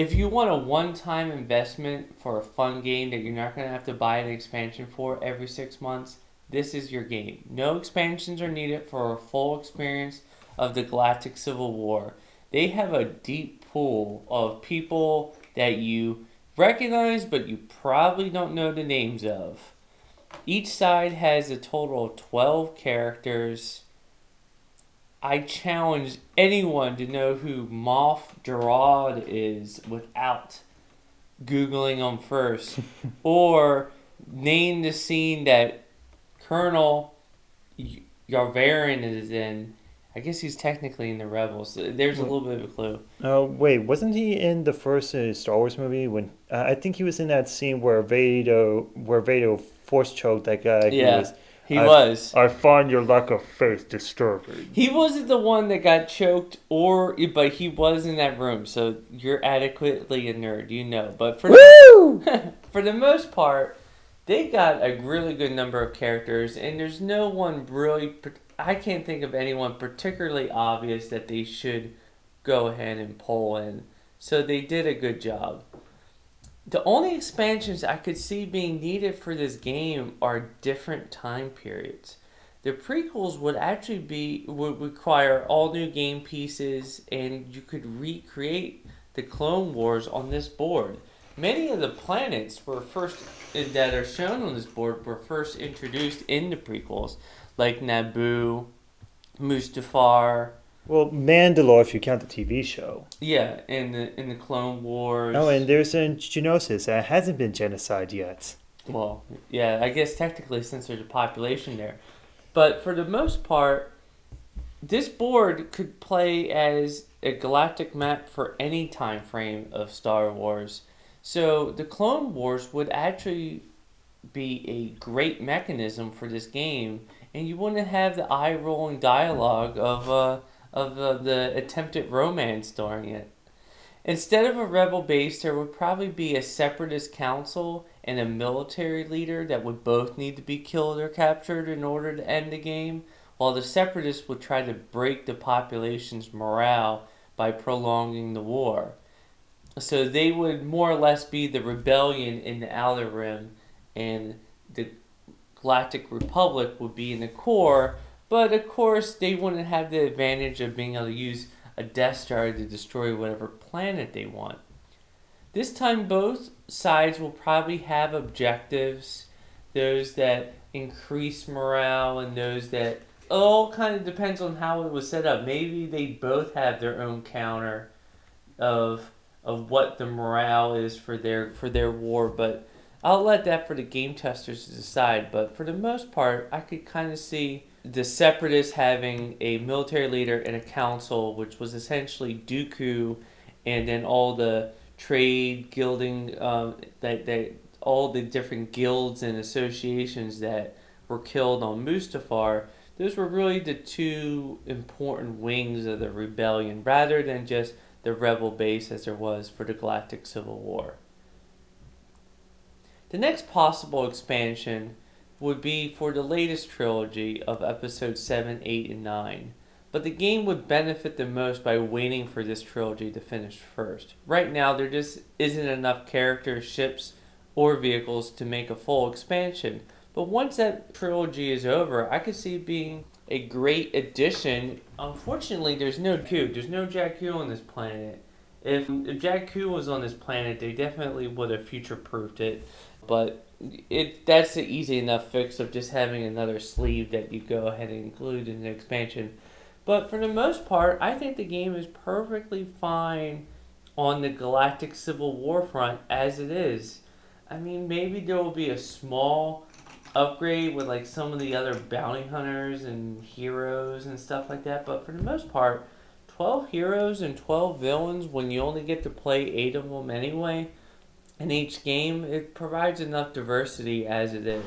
If you want a one-time investment for a fun game that you're not going to have to buy an expansion for every 6 months, this is your game. No expansions are needed for a full experience of the Galactic Civil War. They have a deep pool of people that you recognize, but you probably don't know the names of. Each side has a total of 12 characters. I challenge anyone to know who Moff Gerard is without Googling him first. Or name the scene that Colonel Yavarian is in. I guess he's technically in the Rebels. There's a little bit of a clue. Oh, wait, wasn't he in the first Star Wars movie when I think he was in that scene where Vader force choked that guy who Yeah, was he I was. I find your lack of faith disturbing. He wasn't the one that got choked, but he was in that room. So you're adequately a nerd, you know. But Woo! for the most part, they got a really good number of characters, and there's no one really. I can't think of anyone particularly obvious that they should go ahead and pull in. So they did a good job. The only expansions I could see being needed for this game are different time periods. The prequels would require all new game pieces, and you could recreate the Clone Wars on this board. Many of the planets that are shown on this board were first introduced in the prequels, like Naboo, Mustafar, Well, Mandalore, if you count the TV show. yeah, in the Clone Oh, Wars. and there's in Geonosis. It hasn't been genocide yet. Well, yeah, I guess technically since there's a population there. But for the most part, this board could play as a galactic map for any time frame of Star Wars. So the Clone Wars would actually be a great mechanism for this game, and you wouldn't have the eye rolling dialogue of the attempted romance during it. Instead of a rebel base, there would probably be a separatist council and a military leader that would both need to be killed or captured in order to end the game, while the separatists would try to break the population's morale by prolonging the war. So they would more or less be the rebellion in the Outer Rim, and the Galactic Republic would be in the core, but of course they wouldn't have the advantage of being able to use a Death Star to destroy whatever planet they want. This time, both sides will probably have objectives, those that increase morale and those that it all kind of depends on how it was set up. Maybe they both have their own counter of what the morale is for their war, but I'll let that for the game testers to decide. But for the most part, I could kind of see the separatists having a military leader and a council, which was essentially Dooku, and then all the trade guilding that all the different guilds and associations that were killed on Mustafar. Those were really the two important wings of the rebellion, rather than just the rebel base as there was for the Galactic Civil War. The next possible expansion would be for the latest trilogy of episodes 7, 8, and 9. But the game would benefit the most by waiting for this trilogy to finish first. Right now, there just isn't enough characters, ships, or vehicles to make a full expansion. But once that trilogy is over, I could see it being a great addition. Unfortunately, there's no Jakku. There's no Jakku on this planet. If Jakku was on this planet, they definitely would have future-proofed it. But that's the easy enough fix of just having another sleeve that you go ahead and include in the expansion. But for the most part, I think the game is perfectly fine on the Galactic Civil War front as it is. I mean, maybe there will be a small upgrade with like some of the other bounty hunters and heroes and stuff like that, but for the most part, 12 heroes and 12 villains when you only get to play 8 of them anyway in each game, it provides enough diversity as it is.